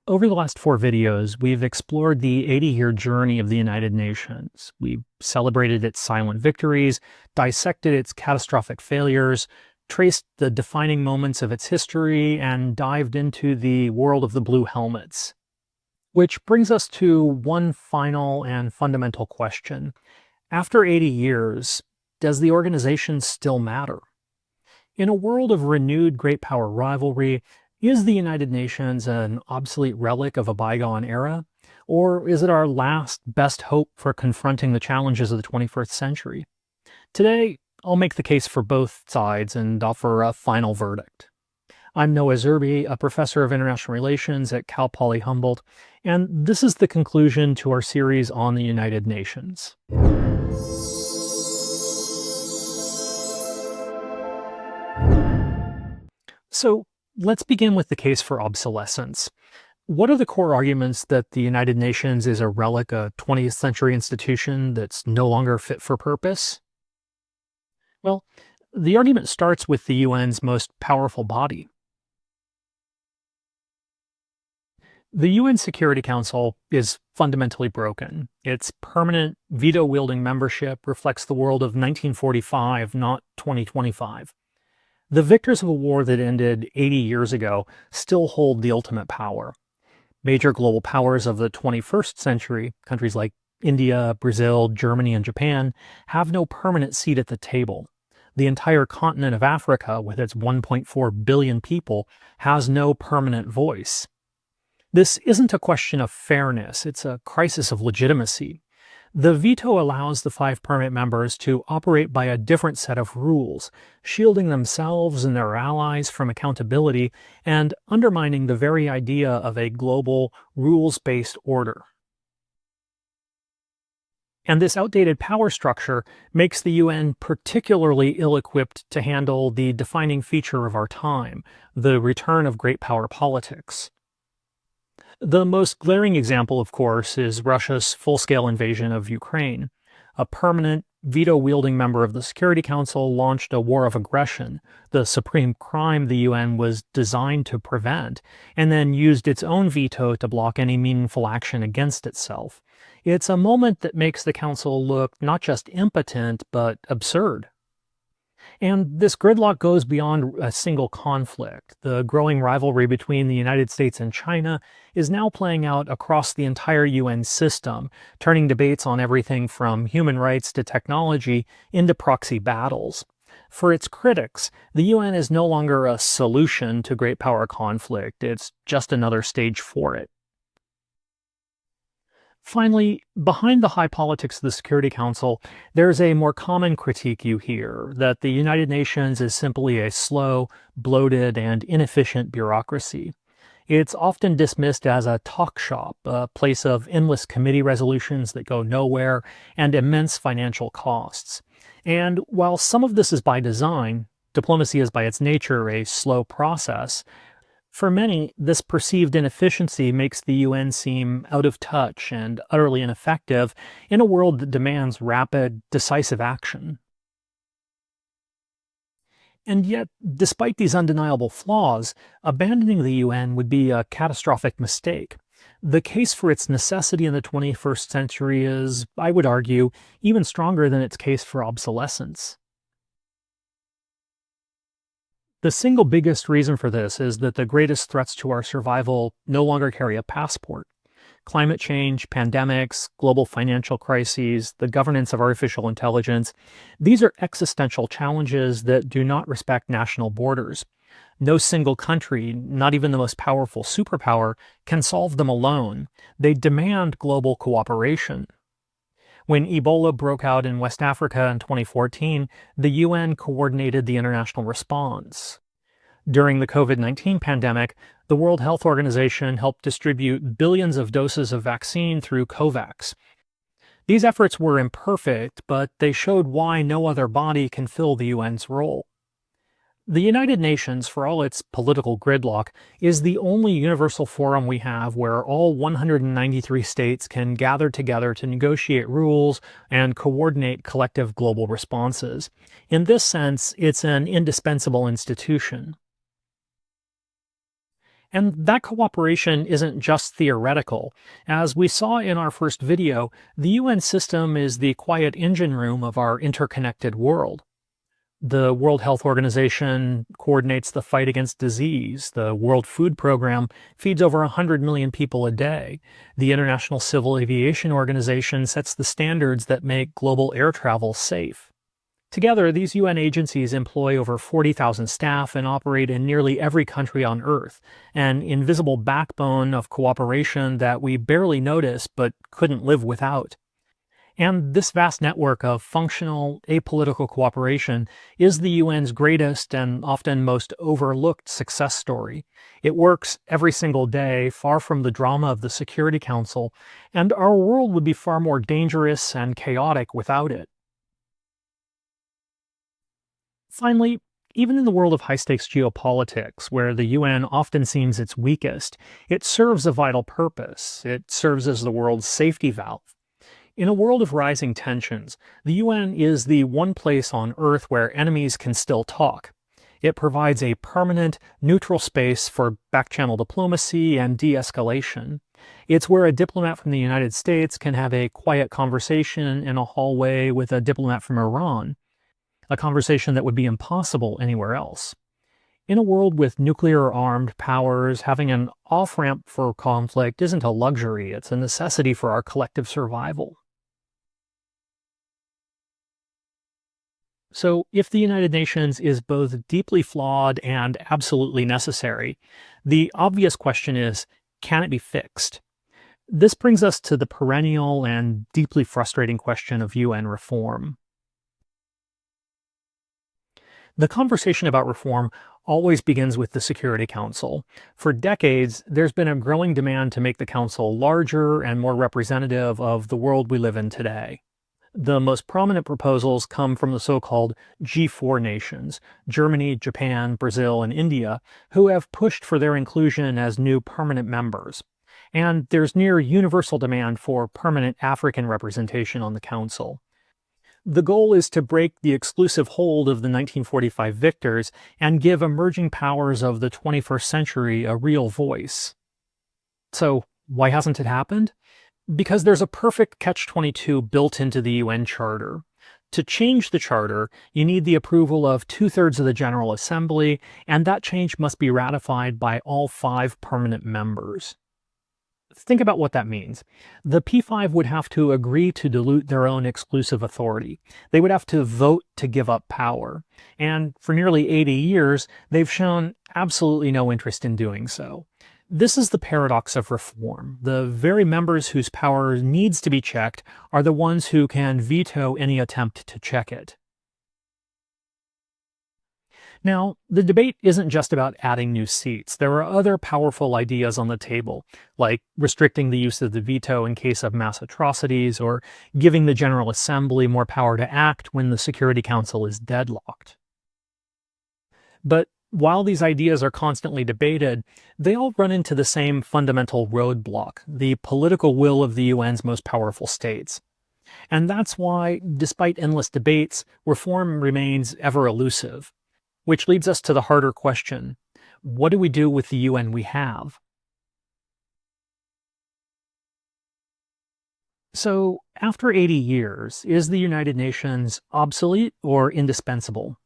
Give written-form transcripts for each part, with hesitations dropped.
Over the last 4 videos, we've explored the 80-year journey of the United Nations. We've celebrated its silent victories, dissected its catastrophic failures, traced the defining moments of its history, and dived into the world of the Blue Helmets. Which brings us to one final and fundamental question. After 80 years, does the organization still matter? In a world of renewed great power rivalry, is the United Nations an obsolete relic of a bygone era? Or is it our last best hope for confronting the challenges of the 21st century? Today, I'll make the case for both sides and offer a final verdict. I'm Noah Zerbe, a professor of international relations at Cal Poly Humboldt, and this is the conclusion to our series on the United Nations. So let's begin with the case for obsolescence. What are the core arguments that the United Nations is a relic, a 20th century institution that's no longer fit for purpose? Well, the argument starts with the UN's most powerful body. The UN Security Council is fundamentally broken. Its permanent veto-wielding membership reflects the world of 1945, not 2025. The victors of a war that ended 80 years ago still hold the ultimate power. Major global powers of the 21st century, countries like India, Brazil, Germany, and Japan, have no permanent seat at the table. The entire continent of Africa, with its 1.4 billion people, has no permanent voice. This isn't a question of fairness, it's a crisis of legitimacy. The veto allows the 5 permanent members to operate by a different set of rules, shielding themselves and their allies from accountability and undermining the very idea of a global, rules-based order. And this outdated power structure makes the UN particularly ill-equipped to handle the defining feature of our time, the return of great power politics. The most glaring example, of course, is Russia's full-scale invasion of Ukraine. A permanent, veto-wielding member of the Security Council launched a war of aggression, the supreme crime the UN was designed to prevent, and then used its own veto to block any meaningful action against itself. It's a moment that makes the Council look not just impotent, but absurd. And this gridlock goes beyond a single conflict. The growing rivalry between the United States and China is now playing out across the entire UN system, turning debates on everything from human rights to technology into proxy battles. For its critics, the UN is no longer a solution to great power conflict, it's just another stage for it. Finally, behind the high politics of the Security Council, there's a more common critique you hear, that the United Nations is simply a slow, bloated, and inefficient bureaucracy. It's often dismissed as a talk shop, a place of endless committee resolutions that go nowhere, and immense financial costs. And while some of this is by design, diplomacy is by its nature a slow process. For many, this perceived inefficiency makes the UN seem out of touch and utterly ineffective in a world that demands rapid, decisive action. And yet, despite these undeniable flaws, abandoning the UN would be a catastrophic mistake. The case for its necessity in the 21st century is, I would argue, even stronger than its case for obsolescence. The single biggest reason for this is that the greatest threats to our survival no longer carry a passport. Climate change, pandemics, global financial crises, the governance of artificial intelligence, these are existential challenges that do not respect national borders. No single country, not even the most powerful superpower, can solve them alone. They demand global cooperation. When Ebola broke out in West Africa in 2014, the UN coordinated the international response. During the COVID-19 pandemic, the World Health Organization helped distribute billions of doses of vaccine through COVAX. These efforts were imperfect, but they showed why no other body can fill the UN's role. The United Nations, for all its political gridlock, is the only universal forum we have where all 193 states can gather together to negotiate rules and coordinate collective global responses. In this sense, it's an indispensable institution. And that cooperation isn't just theoretical. As we saw in our first video, the UN system is the quiet engine room of our interconnected world. The World Health Organization coordinates the fight against disease. The World Food Program feeds over 100 million people a day. The International Civil Aviation Organization sets the standards that make global air travel safe. Together, these UN agencies employ over 40,000 staff and operate in nearly every country on Earth, an invisible backbone of cooperation that we barely notice but couldn't live without. And this vast network of functional, apolitical cooperation is the UN's greatest and often most overlooked success story. It works every single day, far from the drama of the Security Council, and our world would be far more dangerous and chaotic without it. Finally, even in the world of high-stakes geopolitics, where the UN often seems its weakest, it serves a vital purpose. It serves as the world's safety valve. In a world of rising tensions, the UN is the one place on Earth where enemies can still talk. It provides a permanent, neutral space for back-channel diplomacy and de-escalation. It's where a diplomat from the United States can have a quiet conversation in a hallway with a diplomat from Iran, a conversation that would be impossible anywhere else. In a world with nuclear-armed powers, having an off-ramp for conflict isn't a luxury, it's a necessity for our collective survival. So, if the United Nations is both deeply flawed and absolutely necessary, the obvious question is, can it be fixed? This brings us to the perennial and deeply frustrating question of UN reform. The conversation about reform always begins with the Security Council. For decades, there's been a growing demand to make the Council larger and more representative of the world we live in today. The most prominent proposals come from the so-called G4 nations, Germany, Japan, Brazil, and India, who have pushed for their inclusion as new permanent members. And there's near universal demand for permanent African representation on the Council. The goal is to break the exclusive hold of the 1945 victors and give emerging powers of the 21st century a real voice. So, why hasn't it happened? Because there's a perfect catch-22 built into the UN Charter. To change the Charter, you need the approval of 2/3 of the General Assembly, and that change must be ratified by all 5 permanent members. Think about what that means. The P5 would have to agree to dilute their own exclusive authority. They would have to vote to give up power. And for nearly 80 years, they've shown absolutely no interest in doing so. This is the paradox of reform. The very members whose power needs to be checked are the ones who can veto any attempt to check it. Now, the debate isn't just about adding new seats. There are other powerful ideas on the table, like restricting the use of the veto in case of mass atrocities, or giving the General Assembly more power to act when the Security Council is deadlocked. But while these ideas are constantly debated, they all run into the same fundamental roadblock, the political will of the UN's most powerful states. And that's why, despite endless debates, reform remains ever elusive. Which leads us to the harder question: what do we do with the UN we have? So, after 80 years, is the United Nations obsolete or indispensable?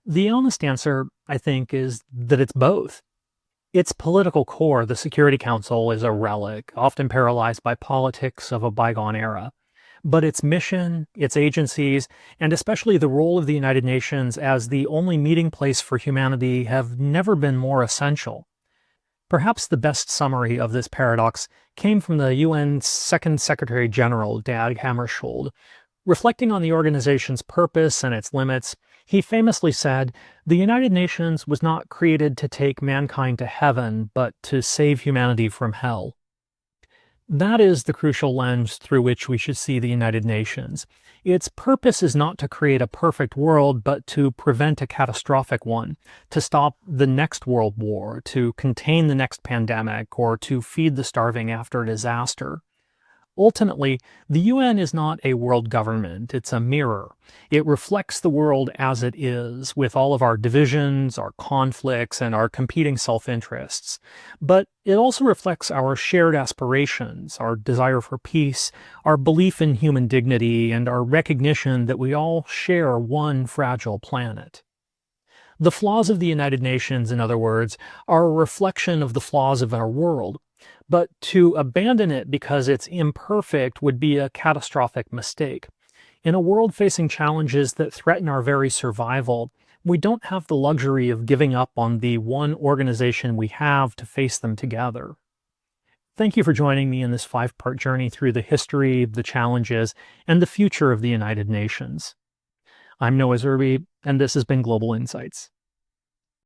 The honest answer, I think, is that it's both. Its political core, the Security Council, is a relic, often paralyzed by politics of a bygone era. But its mission, its agencies, and especially the role of the United Nations as the only meeting place for humanity have never been more essential. Perhaps the best summary of this paradox came from the UN's Second Secretary General, Dag Hammarskjöld. Reflecting on the organization's purpose and its limits, he famously said, "The United Nations was not created to take mankind to heaven, but to save humanity from hell." That is the crucial lens through which we should see the United Nations. Its purpose is not to create a perfect world, but to prevent a catastrophic one, to stop the next world war, to contain the next pandemic, or to feed the starving after a disaster. Ultimately, the UN is not a world government, it's a mirror. It reflects the world as it is, with all of our divisions, our conflicts, and our competing self-interests. But it also reflects our shared aspirations, our desire for peace, our belief in human dignity, and our recognition that we all share one fragile planet. The flaws of the United Nations, in other words, are a reflection of the flaws of our world. But to abandon it because it's imperfect would be a catastrophic mistake. In a world facing challenges that threaten our very survival, we don't have the luxury of giving up on the one organization we have to face them together. Thank you for joining me in this 5-part journey through the history, the challenges, and the future of the United Nations. I'm Noah Zerbe, and this has been Global Insights.